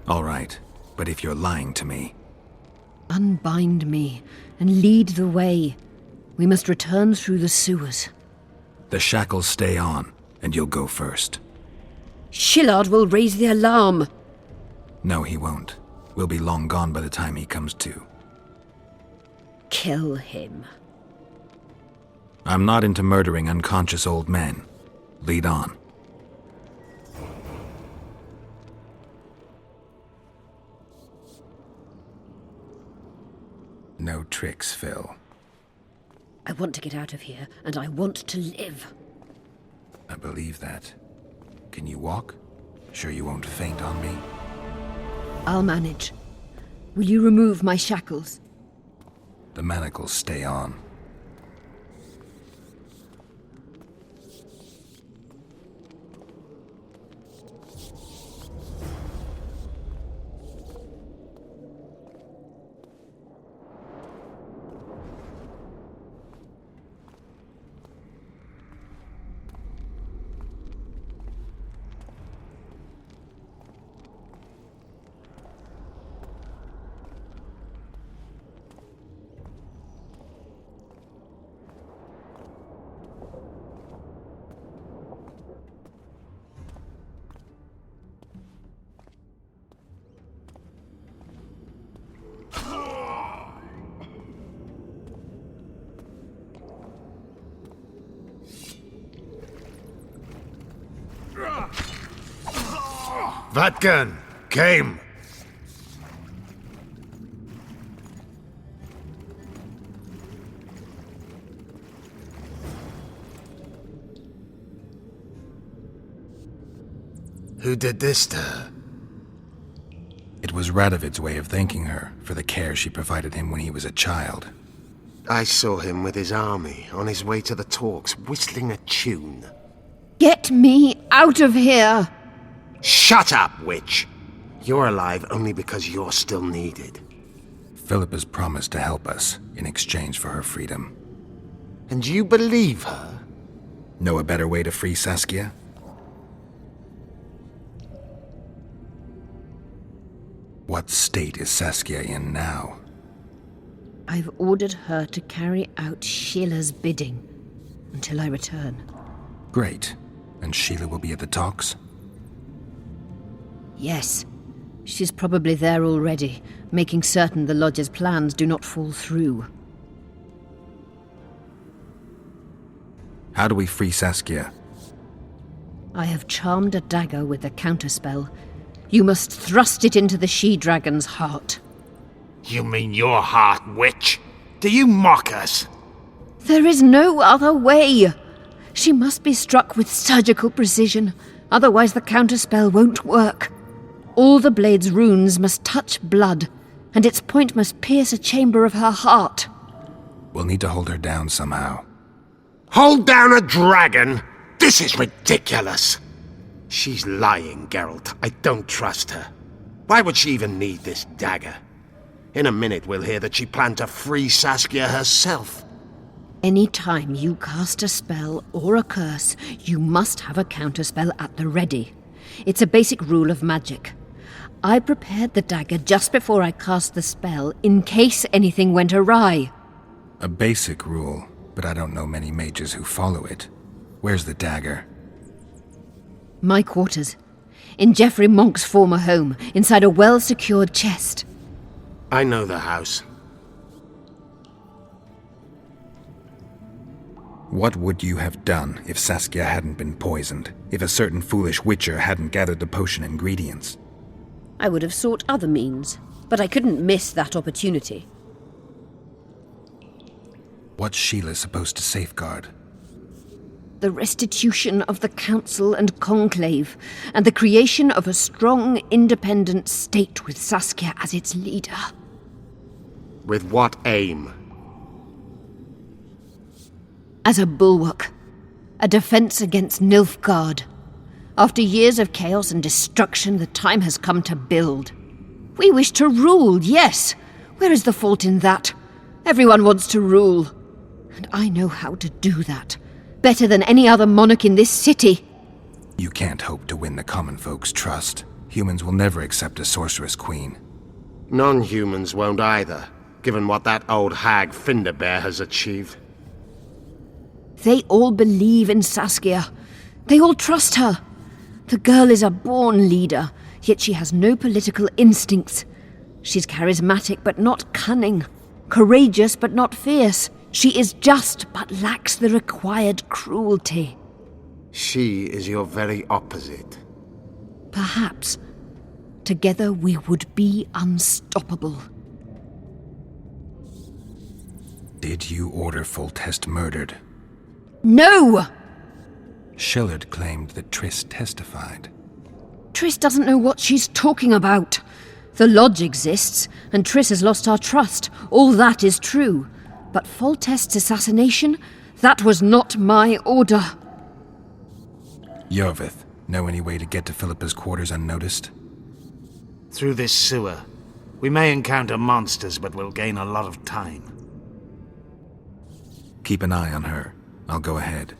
All right, but if you're lying to me... Unbind me and lead the way. We must return through the sewers. The shackles stay on, and you'll go first. Shillard will raise the alarm. No, he won't. We'll be long gone by the time he comes to. Kill him. I'm not into murdering unconscious old men. Lead on. No tricks, Phil. I want to get out of here, and I want to live. I believe that. Can you walk? Sure you won't faint on me? I'll manage. Will you remove my shackles? The manacles stay on. Vatkan, came. Who did this to her? It was Radovid's way of thanking her for the care she provided him when he was a child. I saw him with his army on his way to the talks, whistling a tune. Get me out of here! Shut up, witch! You're alive only because you're still needed. Philip has promised to help us in exchange for her freedom. And you believe her? Know a better way to free Saskia? What state is Saskia in now? I've ordered her to carry out Sheila's bidding until I return. Great. And Sheila will be at the talks? Yes. She's probably there already, making certain the Lodge's plans do not fall through. How do we free Saskia? I have charmed a dagger with a counterspell. You must thrust it into the she-dragon's heart. You mean your heart, witch? Do you mock us? There is no other way. She must be struck with surgical precision, otherwise the counterspell won't work. All the blade's runes must touch blood, and its point must pierce a chamber of her heart. We'll need to hold her down somehow. Hold down a dragon? This is ridiculous. She's lying, Geralt. I don't trust her. Why would she even need this dagger? In a minute we'll hear that she planned to free Saskia herself. Any time you cast a spell or a curse, you must have a counterspell at the ready. It's a basic rule of magic. I prepared the dagger just before I cast the spell, in case anything went awry. A basic rule, but I don't know many mages who follow it. Where's the dagger? My quarters. In Geoffrey Monk's former home, inside a well-secured chest. I know the house. What would you have done if Saskia hadn't been poisoned? If a certain foolish witcher hadn't gathered the potion ingredients? I would have sought other means, but I couldn't miss that opportunity. What's Sheila supposed to safeguard? The restitution of the Council and Conclave, and the creation of a strong, independent state with Saskia as its leader. With what aim? As a bulwark, a defense against Nilfgaard. After years of chaos and destruction, the time has come to build. We wish to rule, yes. Where is the fault in that? Everyone wants to rule. And I know how to do that. Better than any other monarch in this city. You can't hope to win the common folk's trust. Humans will never accept a sorceress queen. Non-humans won't either, given what that old hag Finderbear has achieved. They all believe in Saskia. They all trust her. The girl is a born leader, yet she has no political instincts. She's charismatic but not cunning, courageous but not fierce. She is just but lacks the required cruelty. She is your very opposite. Perhaps together we would be unstoppable. Did you order Foltest murdered? No! Shillard claimed that Triss testified. Triss doesn't know what she's talking about. The Lodge exists, and Triss has lost our trust. All that is true. But Foltest's assassination? That was not my order. Yorvith, know any way to get to Philippa's quarters unnoticed? Through this sewer. We may encounter monsters, but we'll gain a lot of time. Keep an eye on her. I'll go ahead.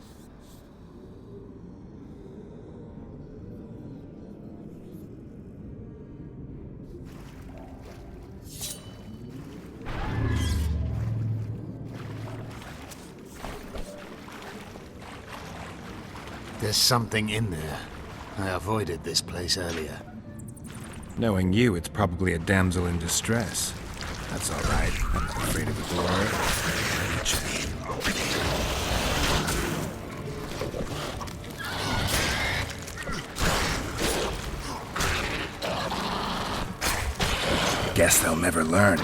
There's something in there. I avoided this place earlier. Knowing you, it's probably a damsel in distress. That's all right. I'm not afraid of the door. Let me check. Guess they'll never learn.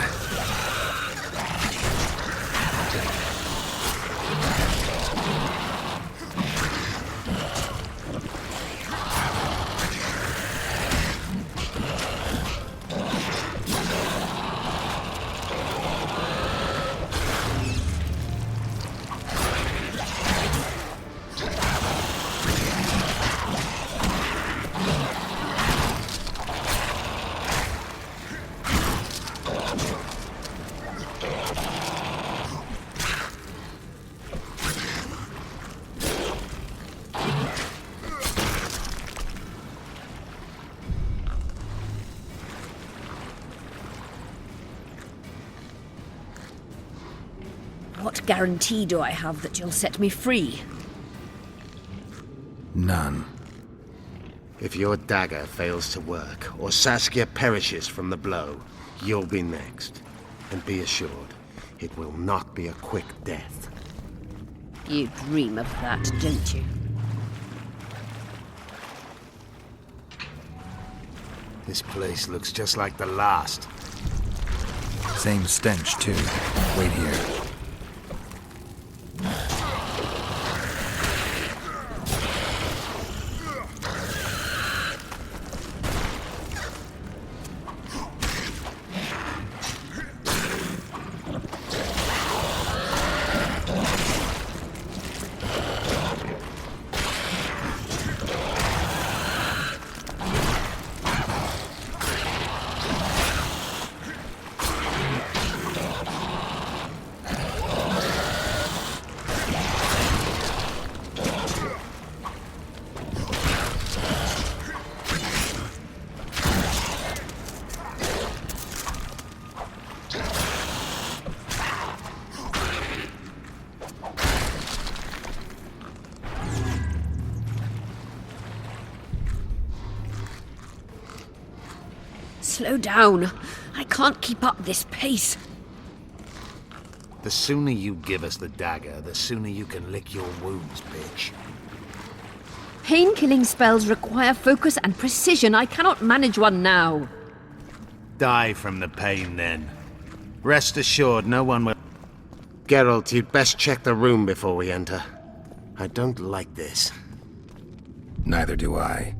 What guarantee do I have that you'll set me free? None. If your dagger fails to work, or Saskia perishes from the blow, you'll be next. And be assured, it will not be a quick death. You dream of that, don't you? This place looks just like the last. Same stench, too. Wait here. Slow down. I can't keep up this pace. The sooner you give us the dagger, the sooner you can lick your wounds, bitch. Pain-killing spells require focus and precision. I cannot manage one now. Die from the pain, then. Rest assured, no one will... Geralt, you'd best check the room before we enter. I don't like this. Neither do I.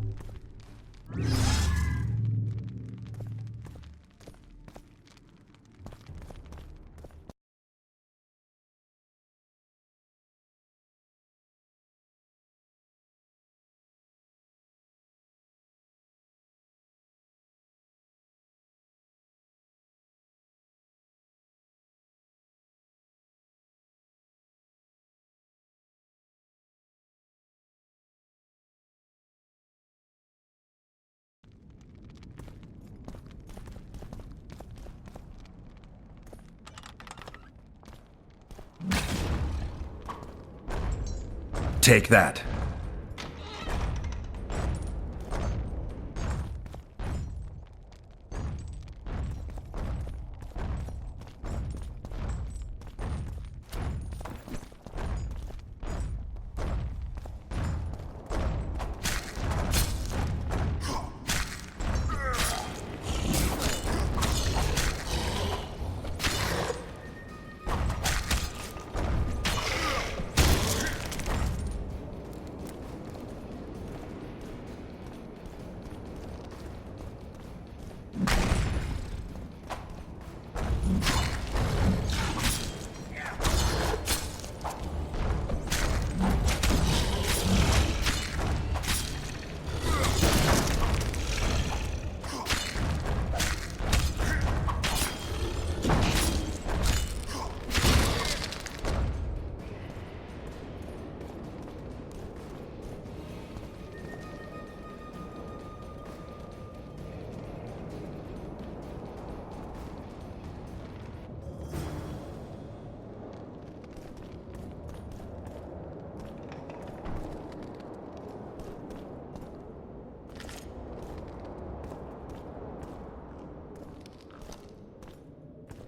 Take that.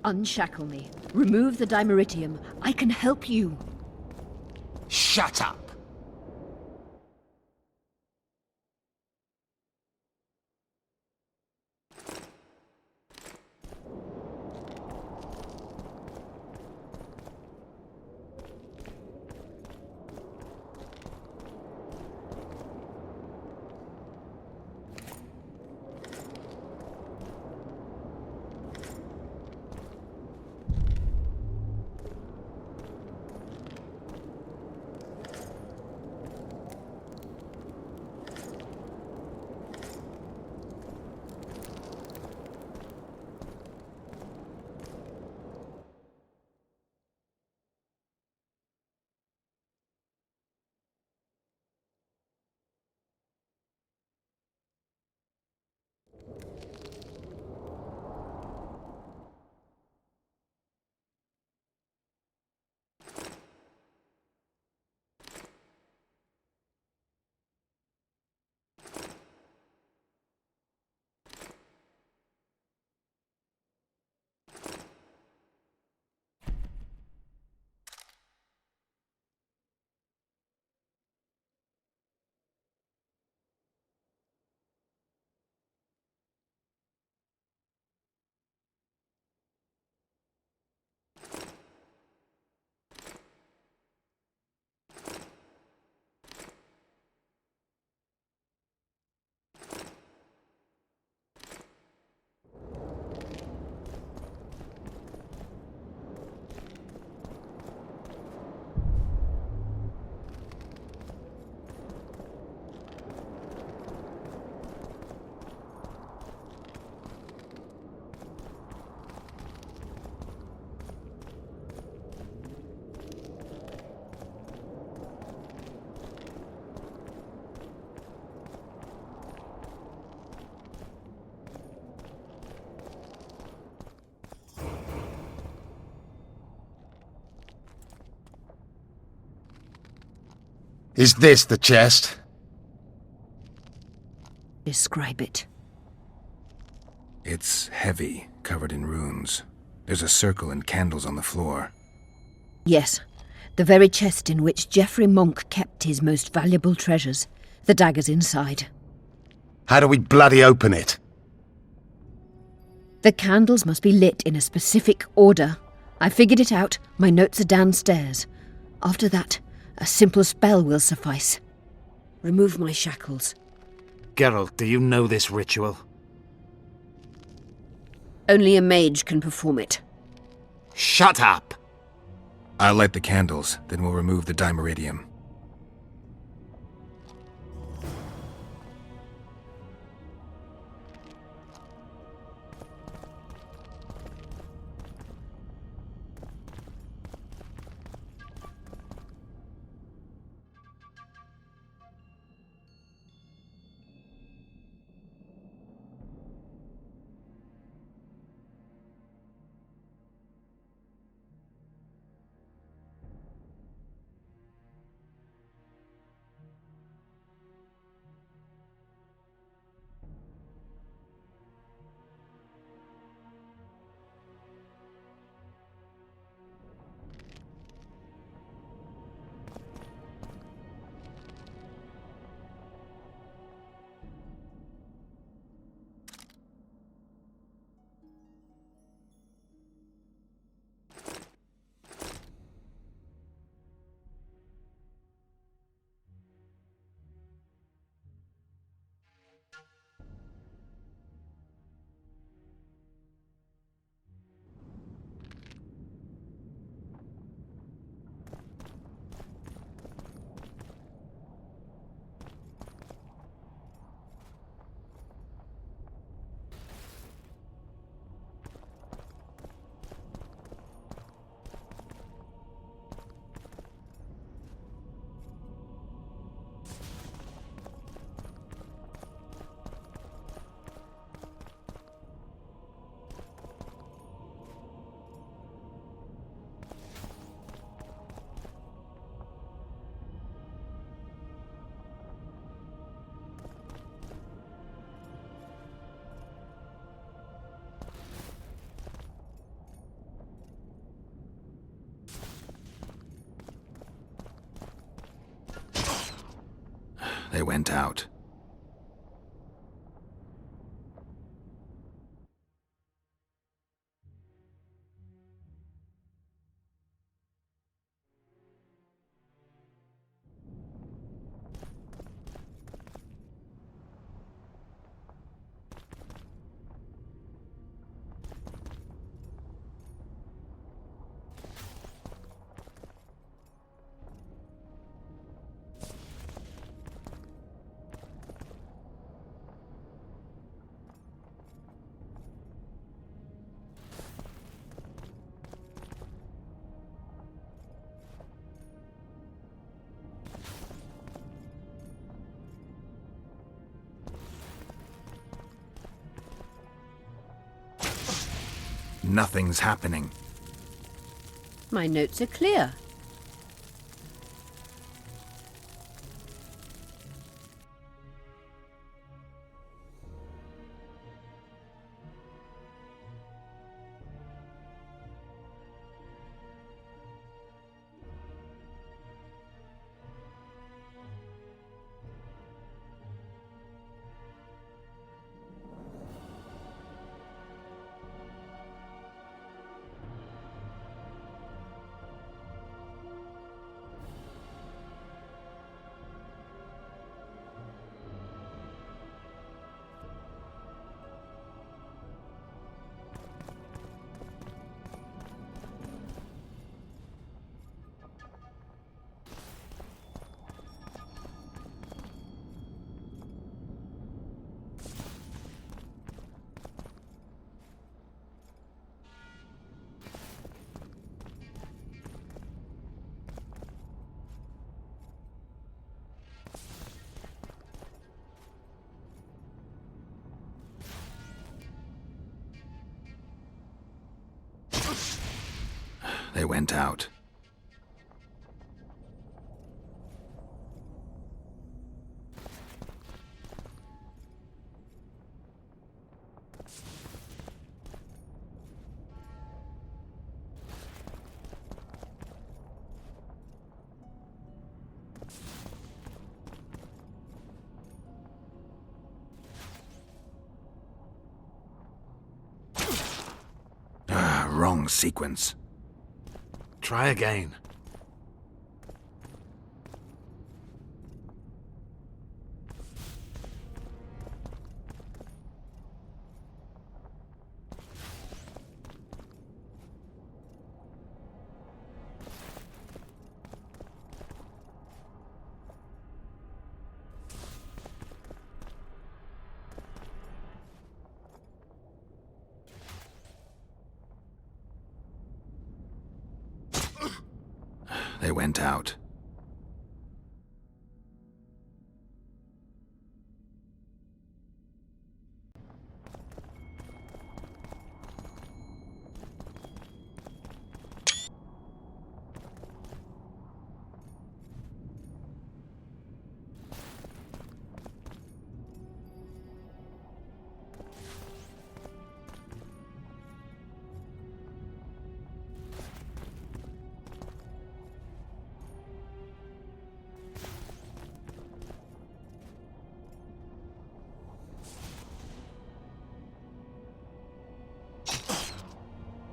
Unshackle me. Remove the dimeritium. I can help you. Shut up! Is this the chest? Describe it. It's heavy, covered in runes. There's a circle and candles on the floor. Yes, the very chest in which Geoffrey Monk kept his most valuable treasures. The dagger's inside. How do we bloody open it? The candles must be lit in a specific order. I figured it out. My notes are downstairs. After that, a simple spell will suffice. Remove my shackles. Geralt, do you know this ritual? Only a mage can perform it. Shut up! I'll light the candles, then we'll remove the dimeritium. They went out. Nothing's happening. My notes are clear. They went out. Wrong sequence. Try again. They went out.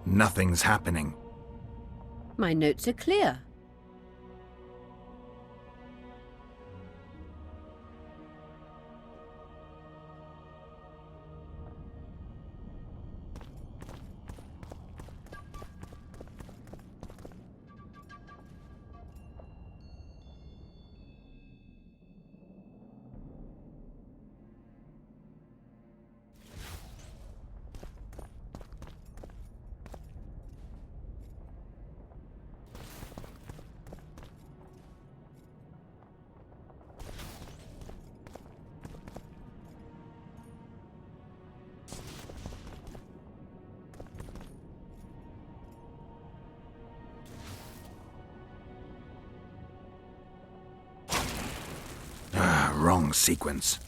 Nothing's happening. My notes are clear. Wrong sequence.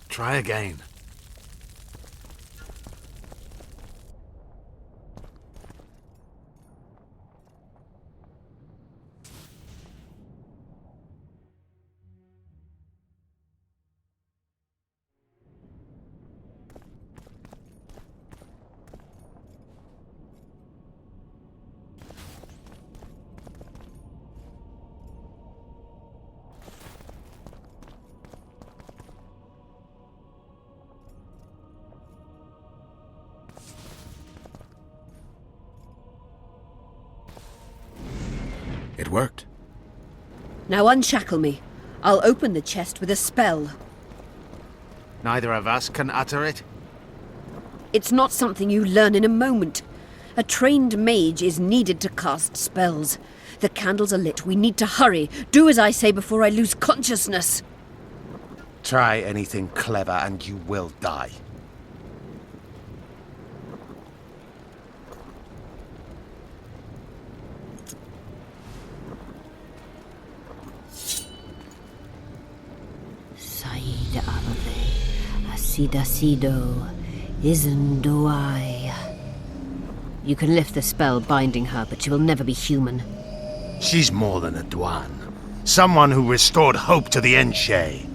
Try again. It worked. Now unshackle me. I'll open the chest with a spell. Neither of us can utter it. It's not something you learn in a moment. A trained mage is needed to cast spells. The candles are lit. We need to hurry. Do as I say before I lose consciousness. Try anything clever and you will die. Said Ave, Asidasido, Isndoai. You can lift the spell binding her, but she will never be human. She's more than a Dwan. Someone who restored hope to the Enshe.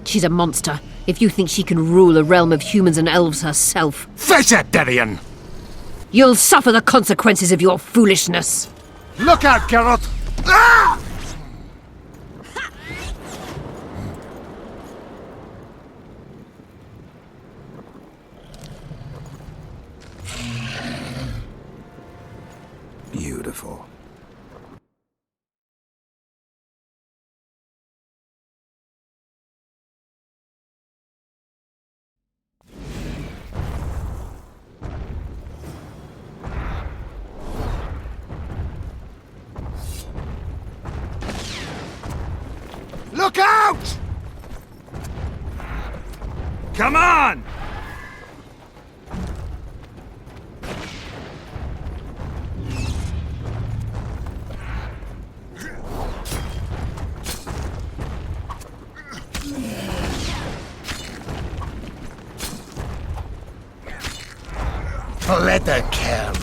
She's a monster. If you think she can rule a realm of humans and elves herself, Face it, Devian! you'll suffer the consequences of your foolishness. Look out, Geralt! Ah! Beautiful. Look out! Come on! Let the camera.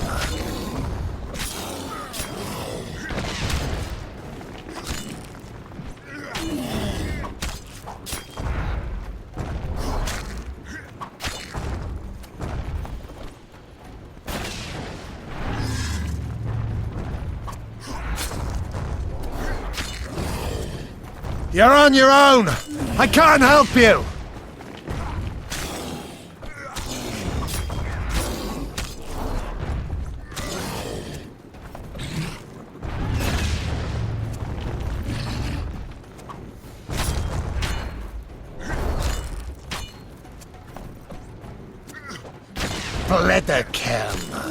You're on your own. I can't help you. Let the camera.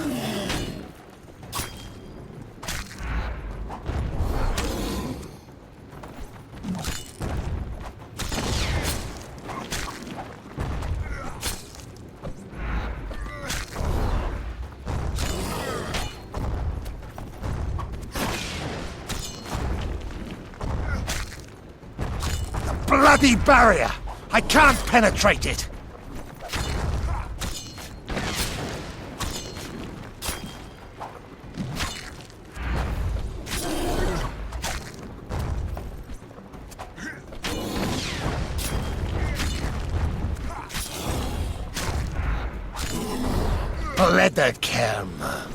The bloody barrier! I can't penetrate it! Let the camera.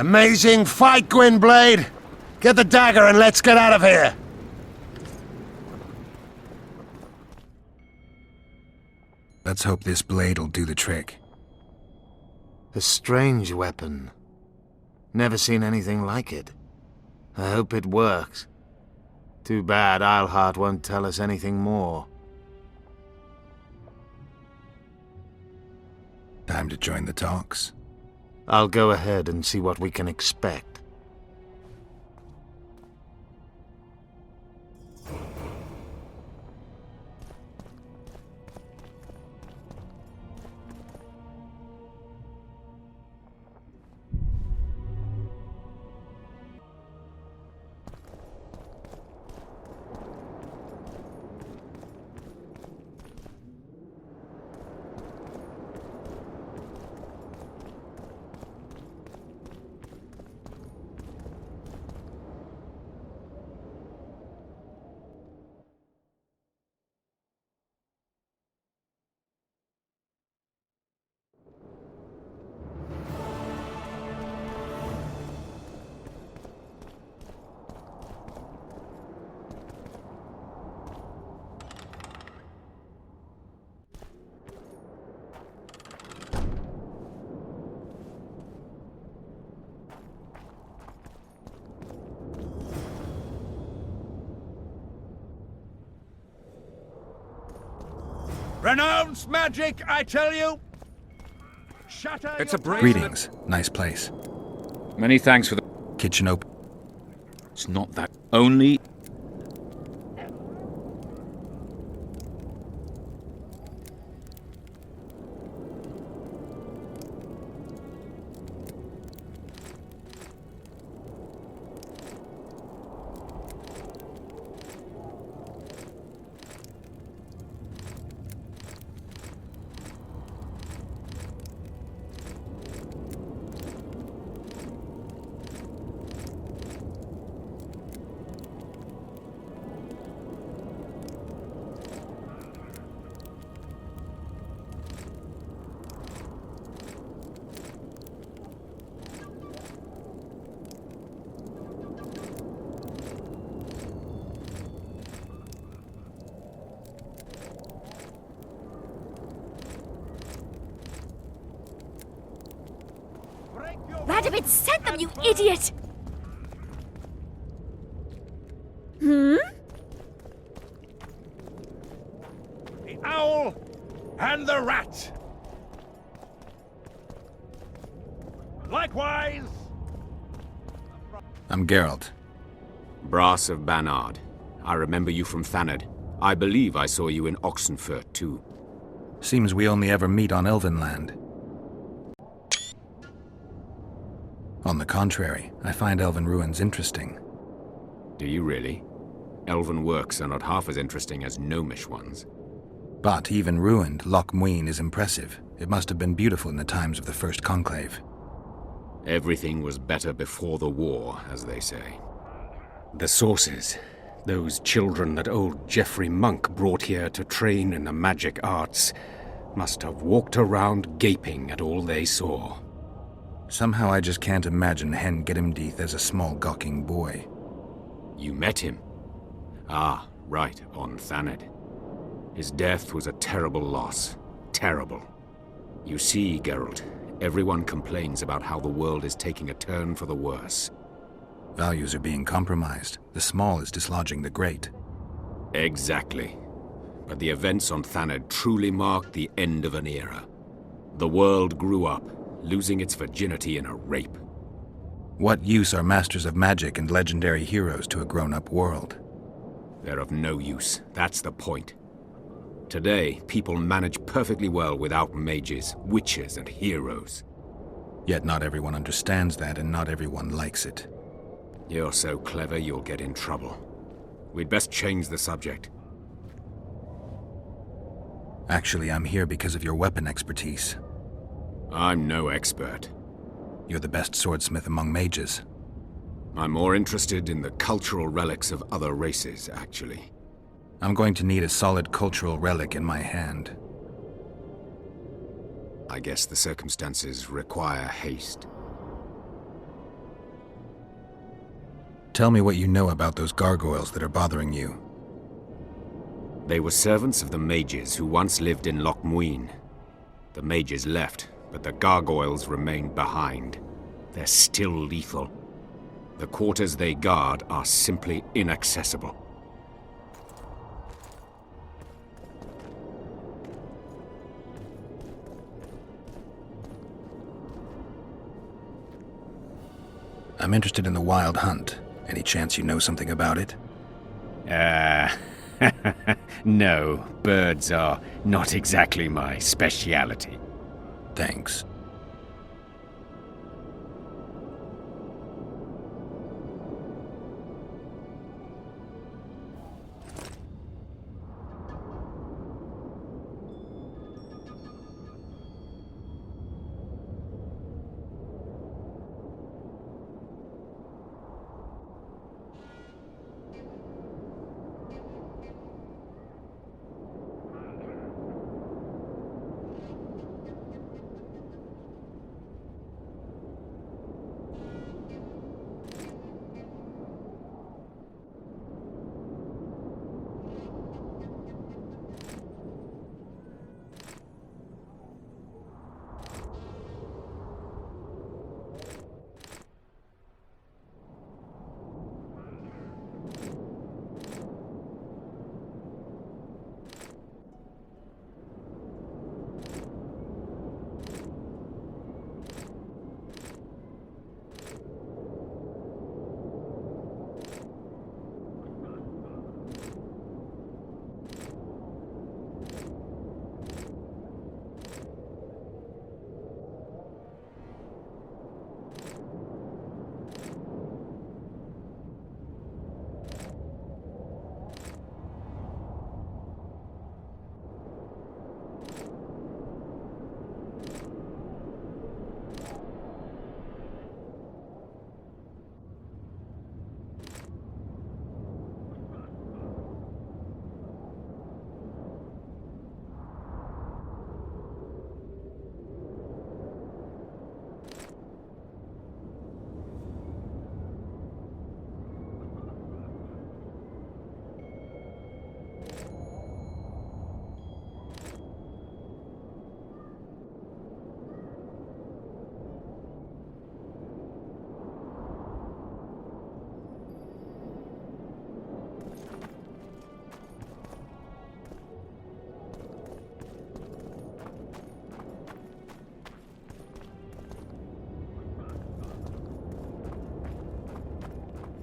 Amazing fight, Gwynblade! Get the dagger and let's get out of here! Let's hope this blade'll do the trick. A strange weapon. Never seen anything like it. I hope it works. Too bad Eilhart won't tell us anything more. Time to join the talks. I'll go ahead and see what we can expect. Renounce magic, I tell you! Shatter It's a brave... Greetings. Nice place. Many thanks for the... Kitchen open. It's not that. Only... Radovid sent them, you idiot! The owl and the rat. Likewise. I'm Geralt. Brass of Banard. I remember you from Thanedd. I believe I saw you in Oxenfurt, too. Seems we only ever meet on Elvenland. On the contrary, I find elven ruins interesting. Do you really? Elven works are not half as interesting as gnomish ones. But even ruined, Loch Muin is impressive. It must have been beautiful in the times of the First Conclave. Everything was better before the war, as they say. The sources. Those children that old Geoffrey Monk brought here to train in the magic arts must have walked around gaping at all they saw. Somehow I just can't imagine Hen Gedimdeath as a small gawking boy. You met him? Ah, right, on Thanedd. His death was a terrible loss. Terrible. You see, Geralt, everyone complains about how the world is taking a turn for the worse. Values are being compromised. The small is dislodging the great. Exactly. But the events on Thanedd truly marked the end of an era. The world grew up, losing its virginity in a rape. What use are masters of magic and legendary heroes to a grown-up world? They're of no use. That's the point. Today, people manage perfectly well without mages, witches, and heroes. Yet not everyone understands that, and not everyone likes it. You're so clever you'll get in trouble. We'd best change the subject. Actually, I'm here because of your weapon expertise. I'm no expert. You're the best swordsmith among mages. I'm more interested in the cultural relics of other races, actually. I'm going to need a solid cultural relic in my hand. I guess the circumstances require haste. Tell me what you know about those gargoyles that are bothering you. They were servants of the mages who once lived in Loch Muin. The mages left, but the gargoyles remained behind. They're still lethal. The quarters they guard are simply inaccessible. I'm interested in the Wild Hunt. Any chance you know something about it? No, birds are not exactly my speciality. Thanks.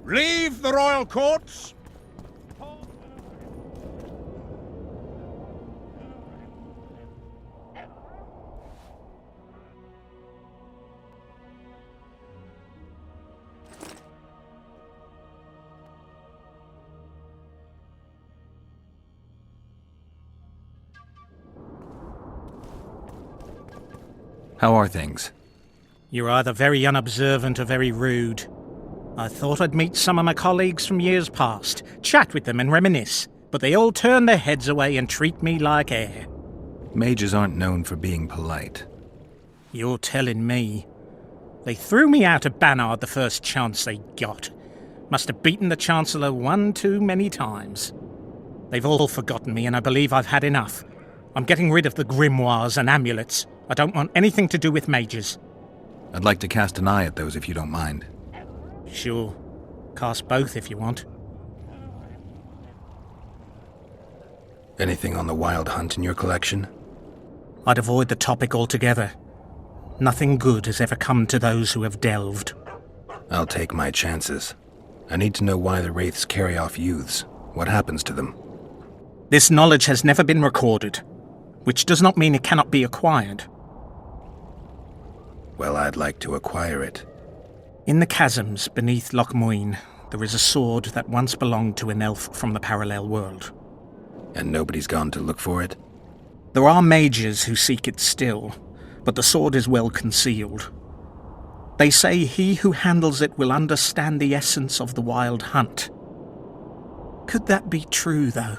Leave the royal courts. How are things? You're either very unobservant or very rude. I thought I'd meet some of my colleagues from years past, chat with them and reminisce, but they all turn their heads away and treat me like air. Mages aren't known for being polite. You're telling me. They threw me out of Banard the first chance they got. Must have beaten the Chancellor one too many times. They've all forgotten me and I believe I've had enough. I'm getting rid of the grimoires and amulets. I don't want anything to do with mages. I'd like to cast an eye at those if you don't mind. Sure. Cast both if you want. Anything on the Wild Hunt in your collection? I'd avoid the topic altogether. Nothing good has ever come to those who have delved. I'll take my chances. I need to know why the Wraiths carry off youths. What happens to them? This knowledge has never been recorded, which does not mean it cannot be acquired. Well, I'd like to acquire it. In the chasms beneath Loch Muin, there is a sword that once belonged to an elf from the parallel world. And nobody's gone to look for it? There are mages who seek it still, but the sword is well concealed. They say he who handles it will understand the essence of the Wild Hunt. Could that be true, though?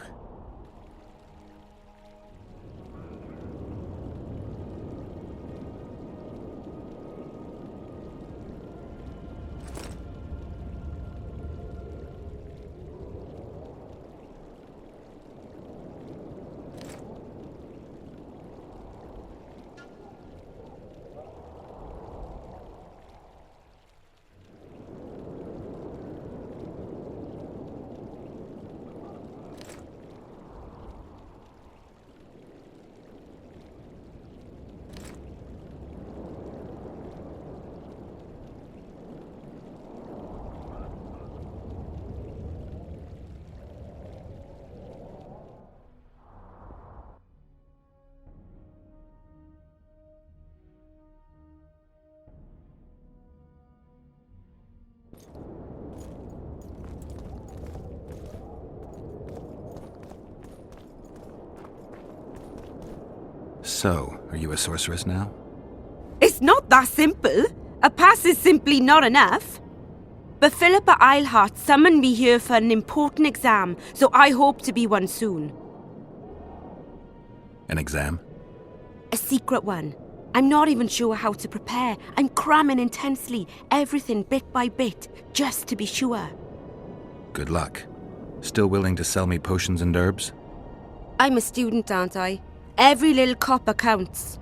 So, are you a sorceress now? It's not that simple. A pass is simply not enough. But Philippa Eilhart summoned me here for an important exam, so I hope to be one soon. An exam? A secret one. I'm not even sure how to prepare. I'm cramming intensely, everything bit by bit, just to be sure. Good luck. Still willing to sell me potions and herbs? I'm a student, aren't I? Every little copper counts.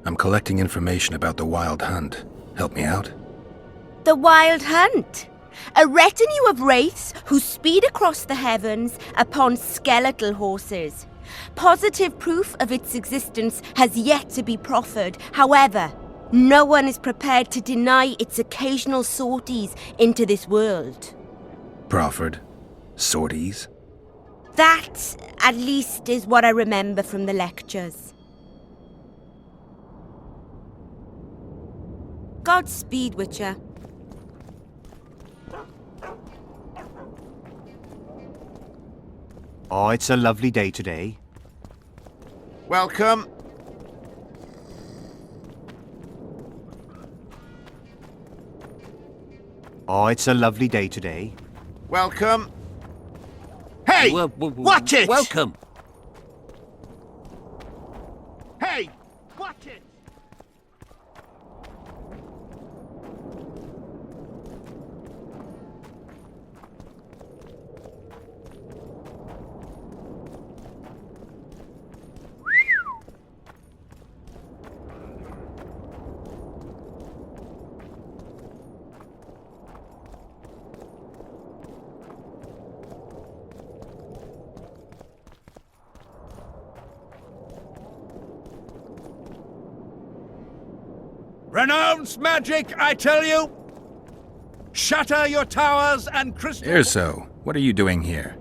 I'm collecting information about the Wild Hunt. Help me out? The Wild Hunt. A retinue of wraiths who speed across the heavens upon skeletal horses. Positive proof of its existence has yet to be proffered. However, no one is prepared to deny its occasional sorties into this world. Proffered? Sorties? That, at least, is what I remember from the lectures. Godspeed, Witcher. Oh, it's a lovely day today. Welcome. Oh, it's a lovely day today. Welcome. Hey! Watch it! Welcome. Hey! Watch it! Renounce magic, I tell you! Shatter your towers and crystal... Erso, what are you doing here?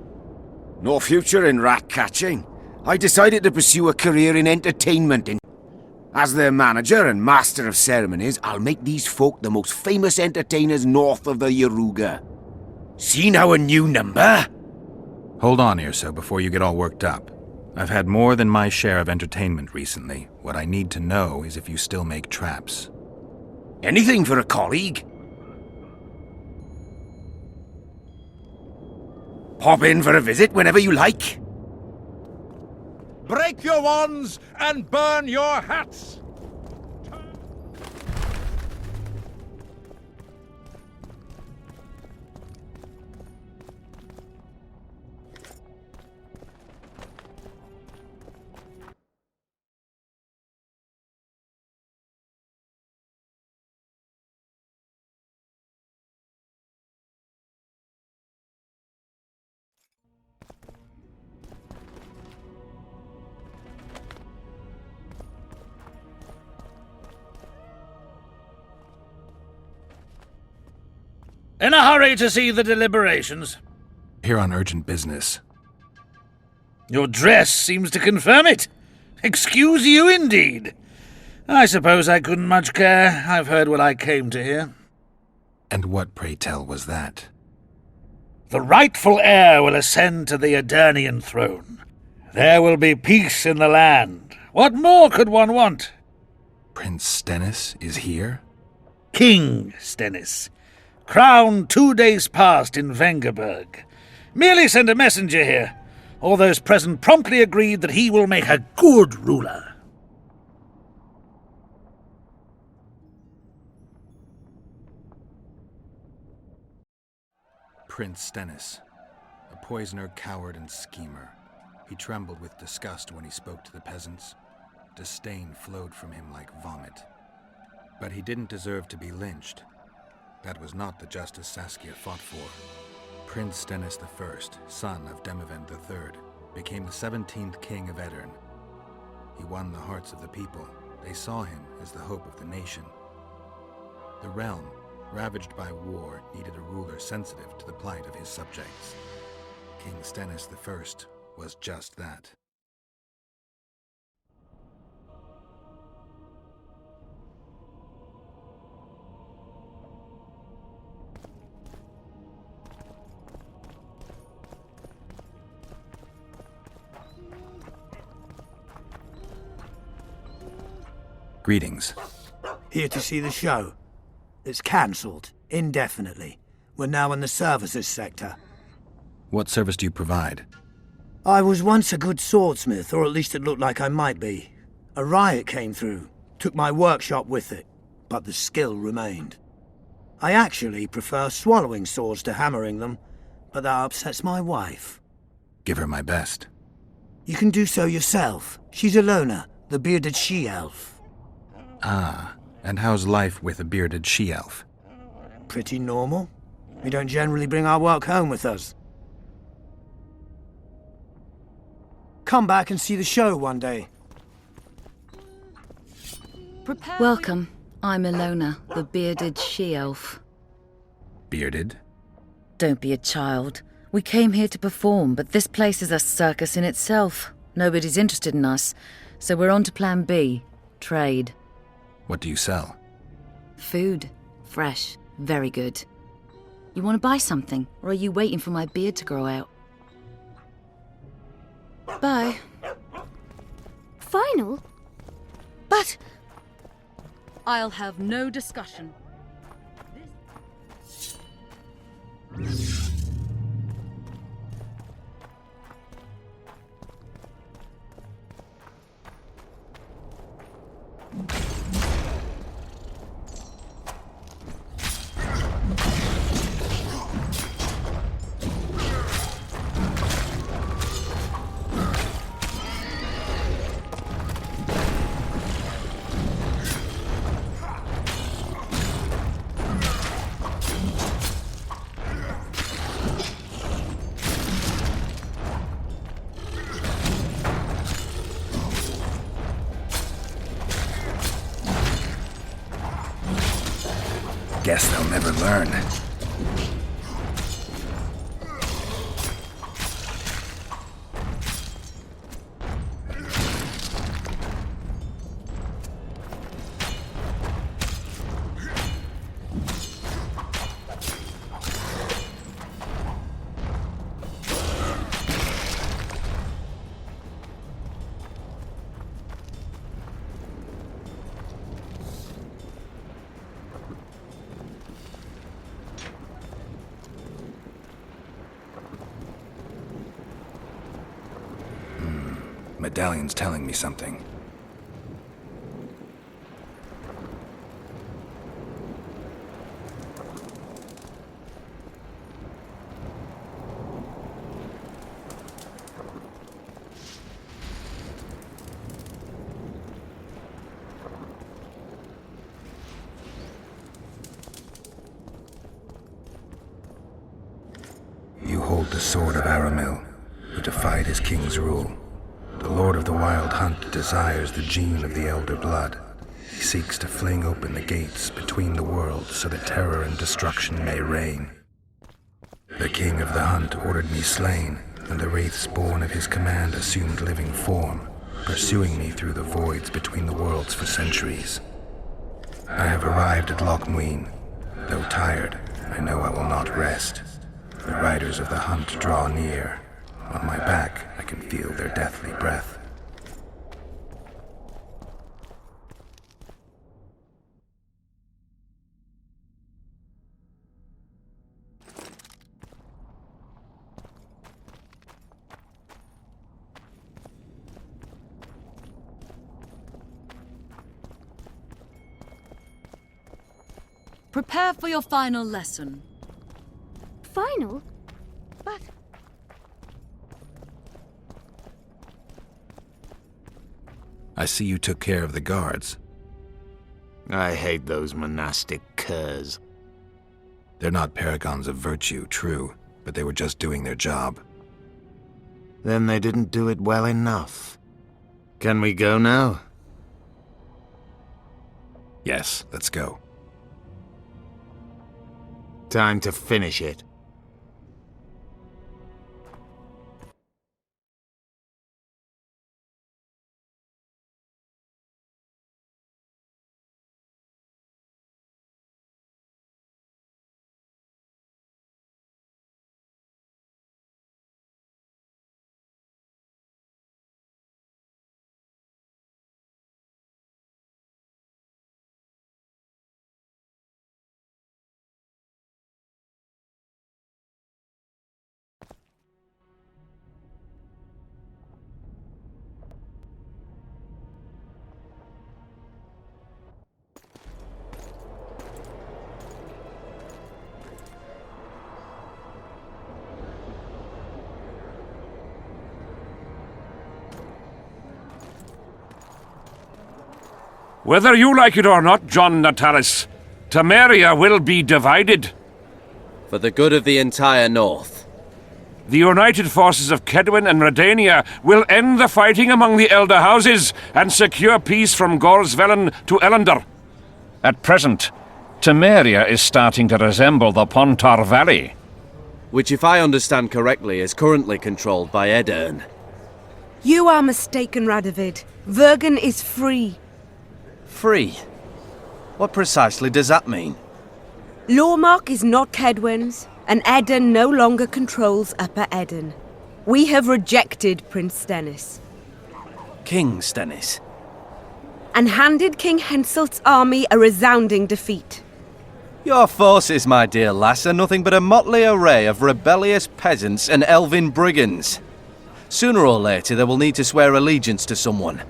No future in rat catching. I decided to pursue a career in entertainment. As their manager and master of ceremonies, I'll make these folk the most famous entertainers north of the Yaruga. Seen our new number? Hold on, Erso, before you get all worked up. I've had more than my share of entertainment recently. What I need to know is if you still make traps. Anything for a colleague. Pop in for a visit whenever you like. Break your wands and burn your hats! In a hurry to see the deliberations. Here on urgent business. Your dress seems to confirm it. Excuse you indeed. I suppose I couldn't much care. I've heard what I came to hear. And what, pray tell, was that? The rightful heir will ascend to the Edirnian throne. There will be peace in the land. What more could one want? Prince Stennis is here? King Stennis. Crowned 2 days past in Vengerberg. Merely send a messenger here. All those present promptly agreed that he will make a good ruler. Prince Stennis. A poisoner, coward, and schemer. He trembled with disgust when he spoke to the peasants. Disdain flowed from him like vomit. But he didn't deserve to be lynched. That was not the justice Saskia fought for. Prince Stennis I, son of Demavend III, became the 17th king of Edirn. He won the hearts of the people. They saw him as the hope of the nation. The realm, ravaged by war, needed a ruler sensitive to the plight of his subjects. King Stennis I was just that. Greetings. Here to see the show. It's cancelled, indefinitely. We're now in the services sector. What service do you provide? I was once a good swordsmith, or at least it looked like I might be. A riot came through, took my workshop with it, but the skill remained. I actually prefer swallowing swords to hammering them, but that upsets my wife. Give her my best. You can do so yourself. She's Alona, the bearded she-elf. Ah, and how's life with a bearded she-elf? Pretty normal. We don't generally bring our work home with us. Come back and see the show one day. Welcome. I'm Alona, the bearded she-elf. Bearded? Don't be a child. We came here to perform, but this place is a circus in itself. Nobody's interested in us, so we're on to plan B, trade. What do you sell? Food. Fresh. Very good. You want to buy something, or are you waiting for my beard to grow out? Bye. Final? But I'll have no discussion. Guess they'll never learn. Medallion's telling me something. You hold the sword of Aramil, who defied his king's rule. The Lord of the Wild Hunt desires the gene of the Elder Blood. He seeks to fling open the gates between the worlds so that terror and destruction may reign. The King of the Hunt ordered me slain, and the wraiths born of his command assumed living form, pursuing me through the voids between the worlds for centuries. I have arrived at Loch Muin. Though tired, I know I will not rest. The riders of the hunt draw near. On my back, I can feel their deathly breath. Prepare for your final lesson. Final? But... I see you took care of the guards. I hate those monastic curs. They're not paragons of virtue, true, but they were just doing their job. Then they didn't do it well enough. Can we go now? Yes, let's go. Time to finish it. Whether you like it or not, John Natalis, Temeria will be divided. For the good of the entire North. The united forces of Kedwin and Redania will end the fighting among the Elder Houses and secure peace from Gorsvelen to Ellender. At present, Temeria is starting to resemble the Pontar Valley. Which, if I understand correctly, is currently controlled by Edern. You are mistaken, Radovid. Vergen is free. Free? What precisely does that mean? Lormark is not Kedwin's, and Edern no longer controls Upper Edern. We have rejected Prince Stennis. King Stennis? And handed King Henselt's army a resounding defeat. Your forces, my dear lass, are nothing but a motley array of rebellious peasants and elven brigands. Sooner or later they will need to swear allegiance to someone,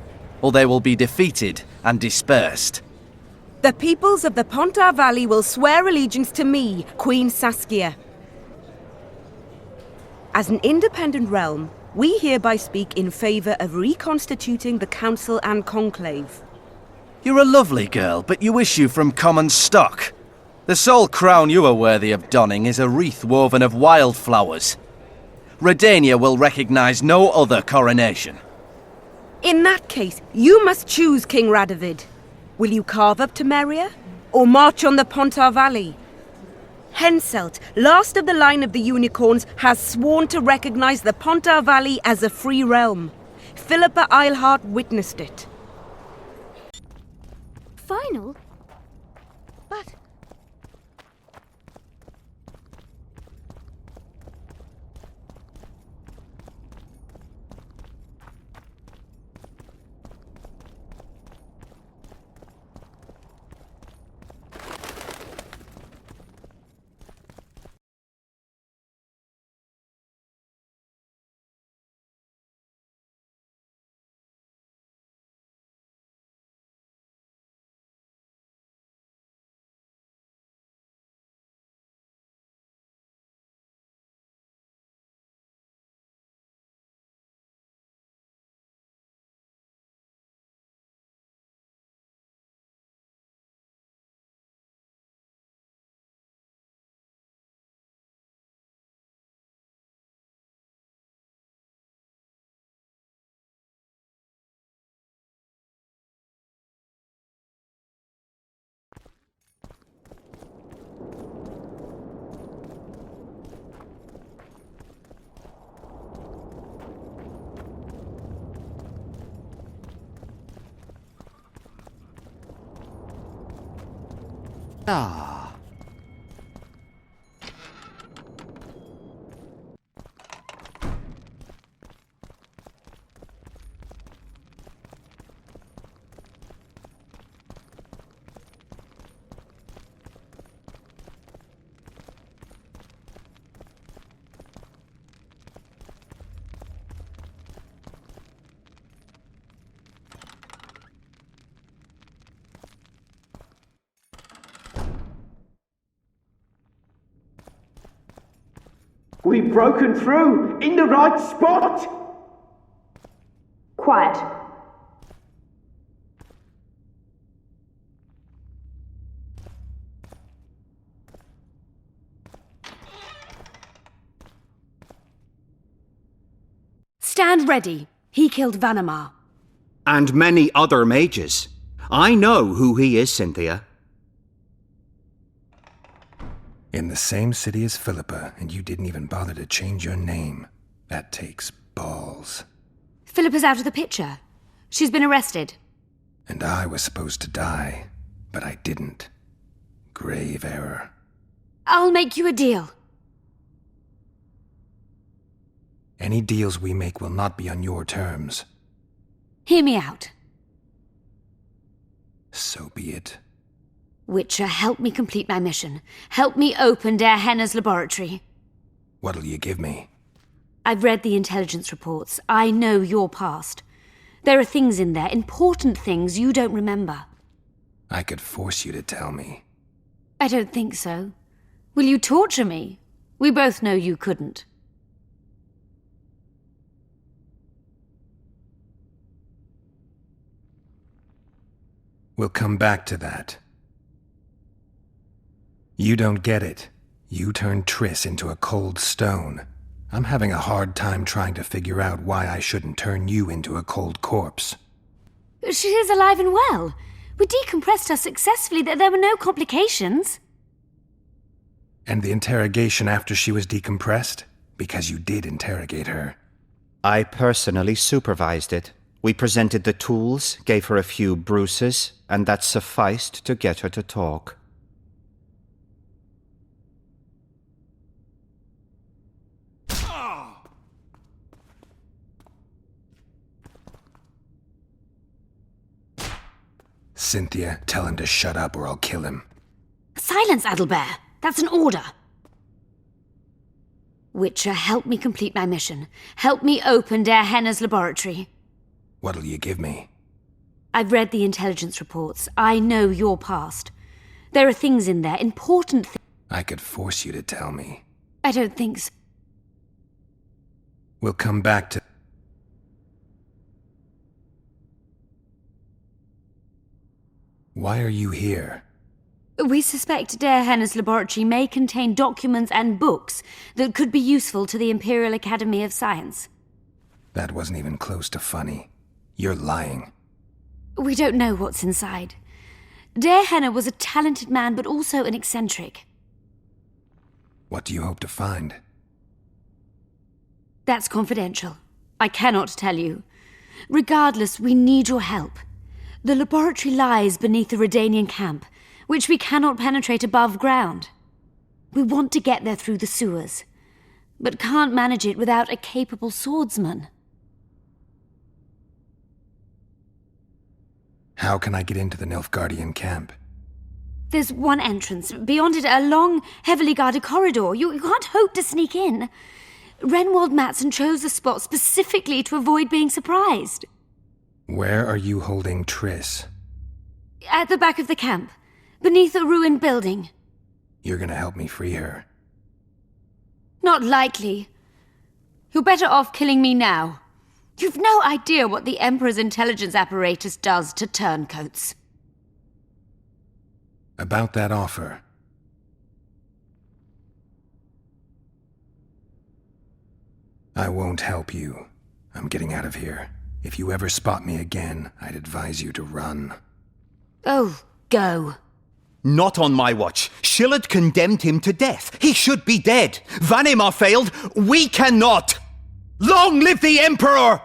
or they will be defeated and dispersed. The peoples of the Pontar Valley will swear allegiance to me, Queen Saskia. As an independent realm, we hereby speak in favour of reconstituting the Council and Conclave. You're a lovely girl, but you issue from common stock. The sole crown you are worthy of donning is a wreath woven of wildflowers. Redania will recognize no other coronation. In that case, you must choose, King Radovid. Will you carve up Temeria, or march on the Pontar Valley? Henselt, last of the line of the unicorns, has sworn to recognize the Pontar Valley as a free realm. Philippa Eilhart witnessed it. Final? But... Ah. We've broken through in the right spot! Quiet. Stand ready. He killed Vanamar. And many other mages. I know who he is, Cynthia. In the same city as Philippa, and you didn't even bother to change your name. That takes balls. Philippa's out of the picture. She's been arrested. And I was supposed to die, but I didn't. Grave error. I'll make you a deal. Any deals we make will not be on your terms. Hear me out. So be it. Witcher, help me complete my mission. Help me open Der Henner's laboratory. What'll you give me? I've read the intelligence reports. I know your past. There are things in there, important things you don't remember. I could force you to tell me. I don't think so. Will you torture me? We both know you couldn't. We'll come back to that. You don't get it. You turned Triss into a cold stone. I'm having a hard time trying to figure out why I shouldn't turn you into a cold corpse. She is alive and well. We decompressed her successfully. There were no complications. And the interrogation after she was decompressed? Because you did interrogate her. I personally supervised it. We presented the tools, gave her a few bruises, and that sufficed to get her to talk. Cynthia, tell him to shut up or I'll kill him. Silence, Adelbert. That's an order. Witcher, help me complete my mission. Help me open Der Henner's laboratory. What'll you give me? I've read the intelligence reports. I know your past. There are things in there, important things. I could force you to tell me. I don't think so. We'll come back to... Why are you here? We suspect Der Henner's laboratory may contain documents and books that could be useful to the Imperial Academy of Science. That wasn't even close to funny. You're lying. We don't know what's inside. Der Henner was a talented man, but also an eccentric. What do you hope to find? That's confidential. I cannot tell you. Regardless, we need your help. The laboratory lies beneath the Redanian camp, which we cannot penetrate above ground. We want to get there through the sewers, but can't manage it without a capable swordsman. How can I get into the Nilfgaardian camp? There's one entrance. Beyond it, a long, heavily guarded corridor. You can't hope to sneak in. Renwald Matson chose the spot specifically to avoid being surprised. Where are you holding Triss? At the back of the camp, beneath a ruined building. You're gonna help me free her. Not likely. You're better off killing me now. You've no idea what the Emperor's intelligence apparatus does to turncoats. About that offer. I won't help you. I'm getting out of here. If you ever spot me again, I'd advise you to run. Oh, go. Not on my watch. Shillard condemned him to death. He should be dead. Vanimar failed. We cannot. Long live the Emperor!